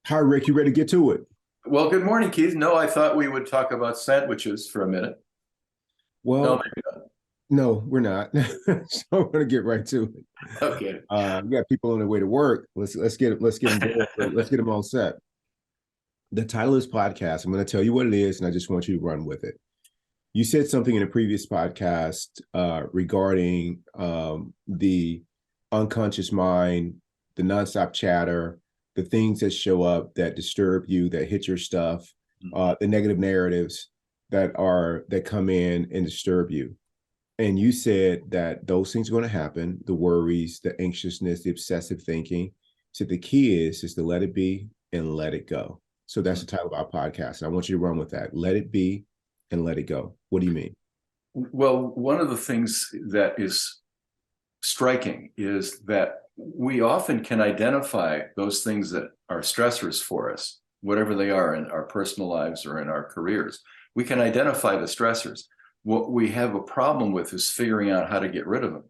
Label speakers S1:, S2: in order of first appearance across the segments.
S1: Hi, Rick. You ready to get to it?
S2: Well, good morning, Keith. No, I thought we would talk about sandwiches for a minute. No,
S1: Well, no, we're not. So we're gonna get right to it.
S2: okay.
S1: We got people on their way to work. Let's get them going. Let's get them all set. The title of this podcast, I'm going to tell you what it is, and I just want you to run with it. You said something in a previous podcast regarding the unconscious mind, the nonstop chatter, the things that show up that disturb you, that hit your stuff, the negative narratives that come in and disturb you. And you said that those things are going to happen, the worries, the anxiousness, the obsessive thinking. So the key is to let it be and let it go. So that's the title of our podcast. And I want you to run with that. Let it be and let it go. What do you mean?
S2: Well, one of the things that is striking is that we often can identify those things that are stressors for us, whatever they are in our personal lives or in our careers. We can identify the stressors. What we have a problem with is figuring out how to get rid of them.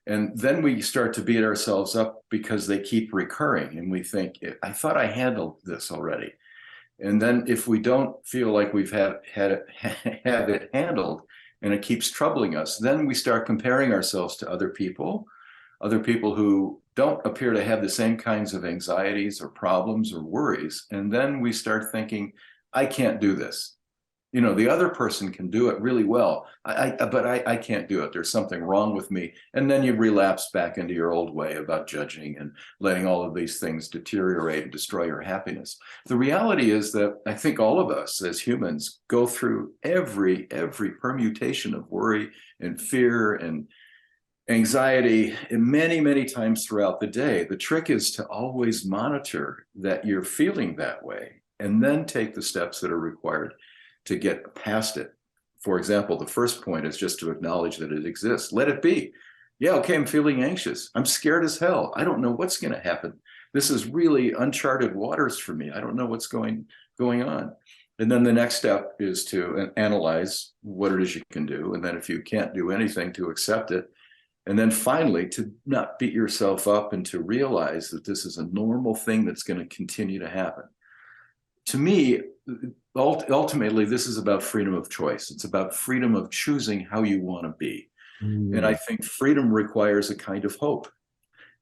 S2: And then we start to beat ourselves up because they keep recurring. And we think, I thought I handled this already. And then if we don't feel like we've had it handled and it keeps troubling us, then we start comparing ourselves to other people who don't appear to have the same kinds of anxieties or problems or worries. And then we start thinking, I can't do this. You know, the other person can do it really well, but I can't do it. There's something wrong with me. And then you relapse back into your old way about judging and letting all of these things deteriorate and destroy your happiness. The reality is that I think all of us as humans go through every permutation of worry and fear and anxiety many, many times throughout the day. The trick is to always monitor that you're feeling that way and then take the steps that are required to get past it. For example, the first point is just to acknowledge that it exists. Let it be. Yeah, okay, I'm feeling anxious. I'm scared as hell. I don't know what's going to happen. This is really uncharted waters for me. I don't know what's going on. And then the next step is to analyze what it is you can do. And then if you can't do anything, to accept it. And then finally, to not beat yourself up and to realize that this is a normal thing that's going to continue to happen. To me, ultimately, this is about freedom of choice. It's about freedom of choosing how you want to be. And I
S1: Mm.
S2: think freedom requires a kind of hope.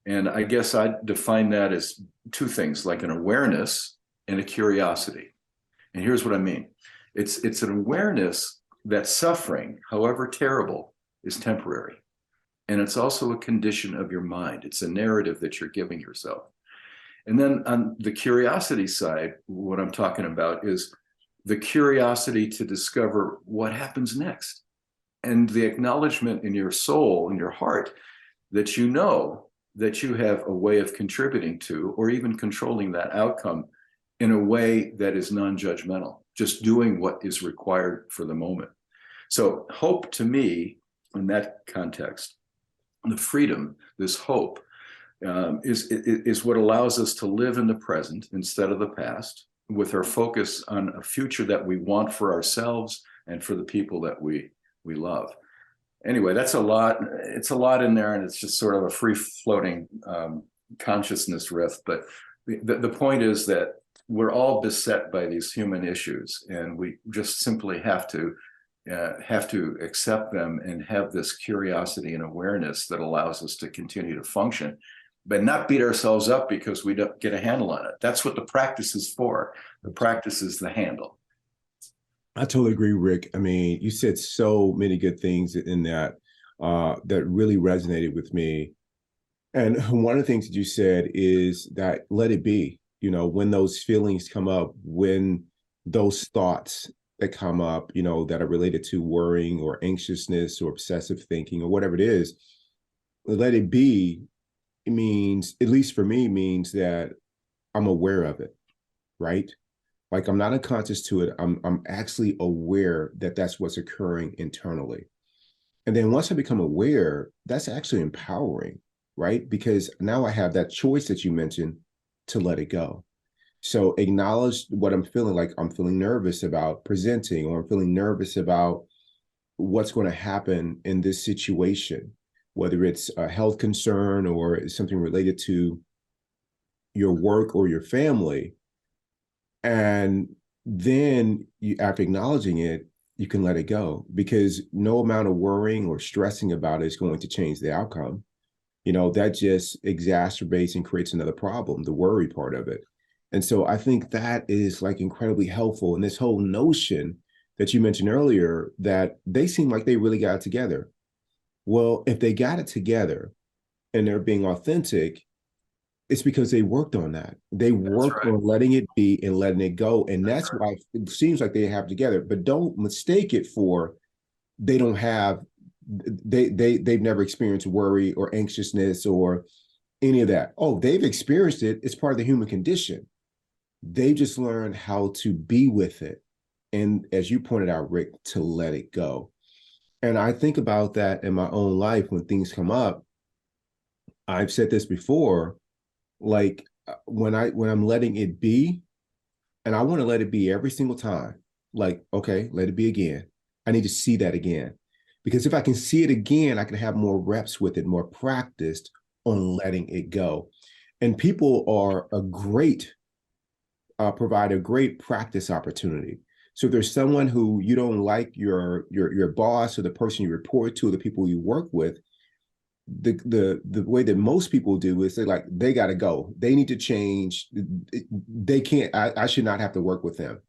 S2: And I guess I define that as two things, like an awareness and a curiosity. And here's what I mean. It's an awareness that suffering, however terrible, is temporary. And it's also a condition of your mind. It's a narrative that you're giving yourself. And then on the curiosity side, what I'm talking about is the curiosity to discover what happens next and the acknowledgement in your soul, in your heart, that you know that you have a way of contributing to or even controlling that outcome in a way that is non-judgmental, just doing what is required for the moment. So hope to me, in that context, the freedom, this hope, is what allows us to live in the present instead of the past, with our focus on a future that we want for ourselves and for the people that we love. Anyway, that's a lot. It's a lot in there, and it's just sort of a free floating consciousness riff. But the point is that we're all beset by these human issues, and we just simply have to accept them and have this curiosity and awareness that allows us to continue to function, but not beat ourselves up because we don't get a handle on it. That's what the practice is for. The practice is the handle.
S1: I totally agree, Rick. I mean, you said so many good things in that that really resonated with me. And one of the things that you said is that let it be. You know, when those feelings come up, when those thoughts that come up, you know, that are related to worrying or anxiousness or obsessive thinking or whatever it is, let it be. It means, at least for me, means that I'm aware of it, right? Like I'm not unconscious to it. I'm actually aware that that's what's occurring internally. And then once I become aware, that's actually empowering, right? Because now I have that choice that you mentioned to let it go. So acknowledge what I'm feeling, like I'm feeling nervous about presenting, or I'm feeling nervous about what's going to happen in this situation, whether it's a health concern or something related to your work or your family. And then you, after acknowledging it, you can let it go, because no amount of worrying or stressing about it is going to change the outcome. That just exacerbates and creates another problem, the worry part of it. And so I think that is like incredibly helpful. And this whole notion that you mentioned earlier, that they seem like they really got it together. Well, if they got it together and they're being authentic, it's because they worked on that. They
S2: That's
S1: worked
S2: right.
S1: on letting it be and letting it go. And
S2: That's
S1: that's
S2: right.
S1: why it seems like they have together. But don't mistake it for they don't have they've never experienced worry or anxiousness or any of that. Oh, they've experienced it. It's part of the human condition. They just learned how to be with it. And as you pointed out, Rick, to let it go. And I think about that in my own life when things come up. I've said this before, like when I'm letting it be, and I want to let it be every single time. Like, okay, let it be again. I need to see that again. Because if I can see it again, I can have more reps with it, more practiced on letting it go. And people are a great provide a great practice opportunity. So if there's someone who you don't like, your boss or the person you report to, or the people you work with, the way that most people do is they got to go. They need to change. They can't. I should not have to work with them.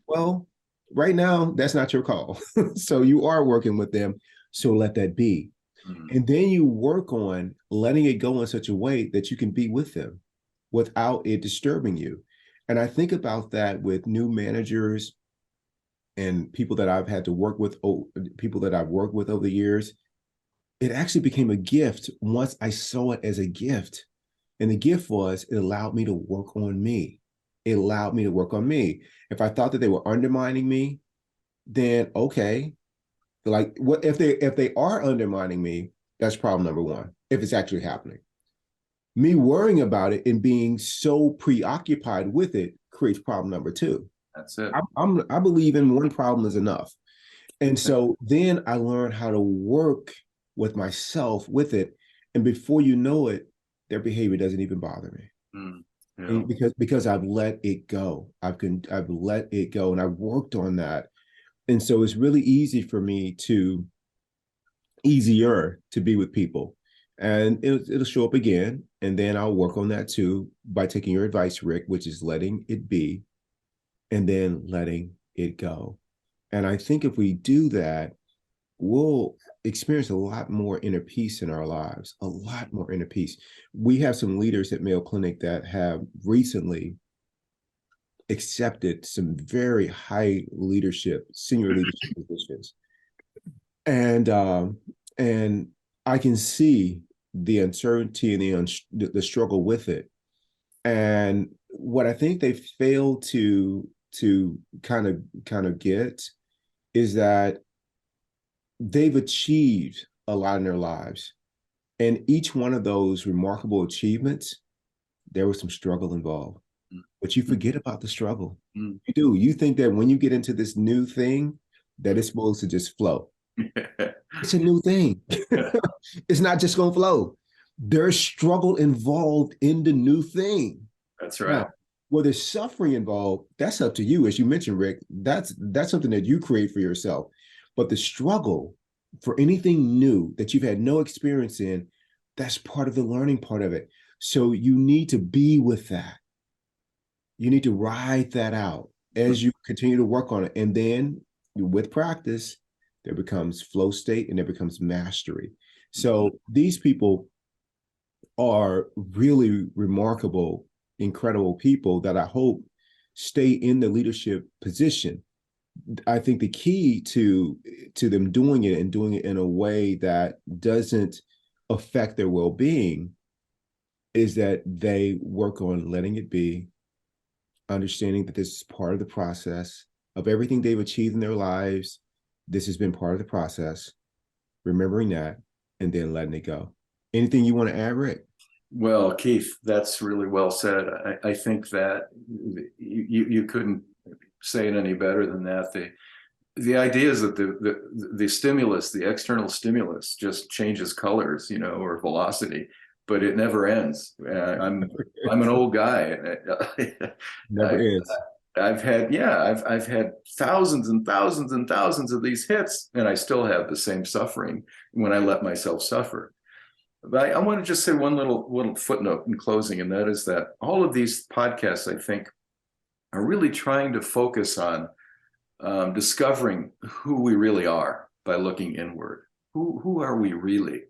S1: Well, right now that's not your call. So you are working with them. So let that be. And then you work on letting it go in such a way that you can be with them without it disturbing you. And I think about that with new managers and people that I've had to work with, people that I've worked with over the years. It actually became a gift once I saw it as a gift. And the gift was it allowed me to work on me. It allowed me to work on me. If I thought that they were undermining me, then okay. Like what if they are undermining me, that's problem number one, if it's actually happening. Me worrying about it and being so preoccupied with it creates problem number two.
S2: That's it.
S1: I believe in one problem is enough. And so then I learned how to work with myself with it. And before you know it, their behavior doesn't even bother me.
S2: Yeah.
S1: And because I've let it go. I've let it go and I've worked on that. And so it's really easier to be with people. And it'll show up again. And then I'll work on that too by taking your advice, Rick, which is letting it be and then letting it go. And I think if we do that, we'll experience a lot more inner peace in our lives, a lot more inner peace. We have some leaders at Mayo Clinic that have recently accepted some very high leadership, senior leadership positions. And I can see the uncertainty and the struggle with it. And what I think they fail to kind of get is that they've achieved a lot in their lives. And each one of those remarkable achievements, there was some struggle involved. But you forget about the struggle. You do. You think that when you get into this new thing, that it's supposed to just flow. It's a new thing. It's not just going to flow. There's struggle involved in the new thing.
S2: That's right.
S1: Now, where there's suffering involved, that's up to you. As you mentioned, Rick, that's something that you create for yourself. But the struggle for anything new that you've had no experience in, that's part of the learning part of it. So you need to be with that. You need to ride that out as you continue to work on it. And then with practice, there becomes flow state and there becomes mastery. So these people are really remarkable, incredible people that I hope stay in the leadership position. I think the key to them doing it and doing it in a way that doesn't affect their well-being is that they work on letting it be, understanding that this is part of the process of everything they've achieved in their lives. This has been part of the process, remembering that, and then letting it go. Anything you want to add, Rick?
S2: Well, Keith, that's really well said. I think that you couldn't say it any better than that. The idea is that the stimulus, the external stimulus, just changes colors, or velocity, but it never ends. I'm an old guy.
S1: Never
S2: I,
S1: is.
S2: I've had thousands and thousands and thousands of these hits, and I still have the same suffering when I let myself suffer. But I want to just say one little footnote in closing, and that is that all of these podcasts, I think, are really trying to focus on discovering who we really are by looking inward. Who are we really?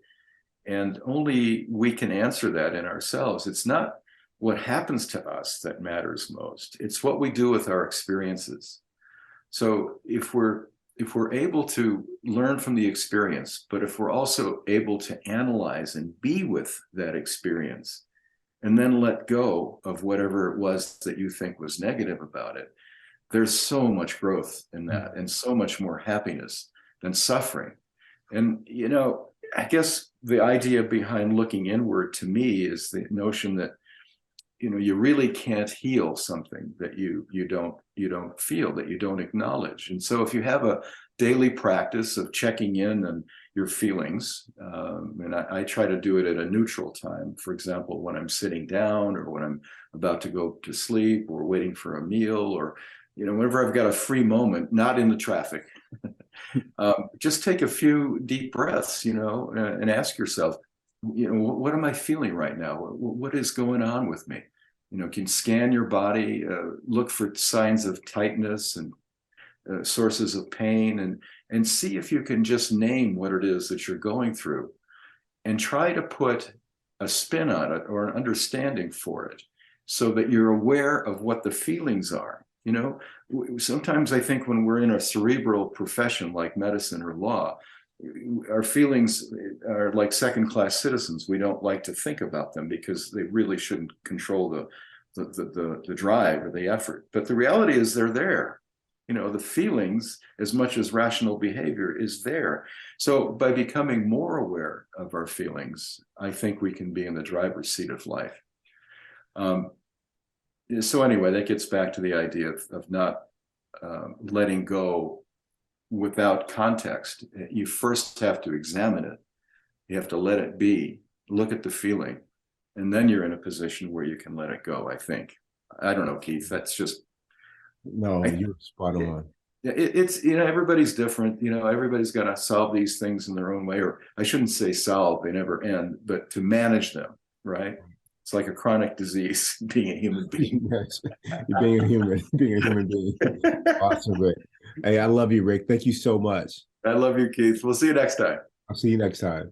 S2: And only we can answer that in ourselves. It's not what happens to us that matters most. It's what we do with our experiences. So if we're able to learn from the experience, but if we're also able to analyze and be with that experience, and then let go of whatever it was that you think was negative about it, there's so much growth in that, and so much more happiness than suffering. And, I guess the idea behind looking inward to me is the notion that, you really can't heal something that you don't feel, that you don't acknowledge. And so if you have a daily practice of checking in on your feelings, and I try to do it at a neutral time, for example, when I'm sitting down, or when I'm about to go to sleep, or waiting for a meal, or whenever I've got a free moment, not in the traffic, just take a few deep breaths, and ask yourself, what am I feeling right now? What is going on with me? Can scan your body, look for signs of tightness and sources of pain, and see if you can just name what it is that you're going through, and try to put a spin on it or an understanding for it, so that you're aware of what the feelings are. Sometimes I think when we're in a cerebral profession like medicine or law, our feelings are like second-class citizens. We don't like to think about them because they really shouldn't control the drive or the effort. But the reality is they're there. The feelings, as much as rational behavior, is there. So by becoming more aware of our feelings, I think we can be in the driver's seat of life. So anyway, that gets back to the idea of not letting go without context. You first have to examine it. You have to let it be, look at the feeling, and then you're in a position where you can let it go, I think. I don't know, Keith, that's just...
S1: No, you're spot on.
S2: It's, everybody's different. Everybody's got to solve these things in their own way, or I shouldn't say solve, they never end, but to manage them, right? It's like a chronic disease, being a human being.
S1: Yes. Being a human being. Awesome, Rick. Hey, I love you, Rick. Thank you so much.
S2: I love you, Keith. We'll see you next time.
S1: I'll see you next time.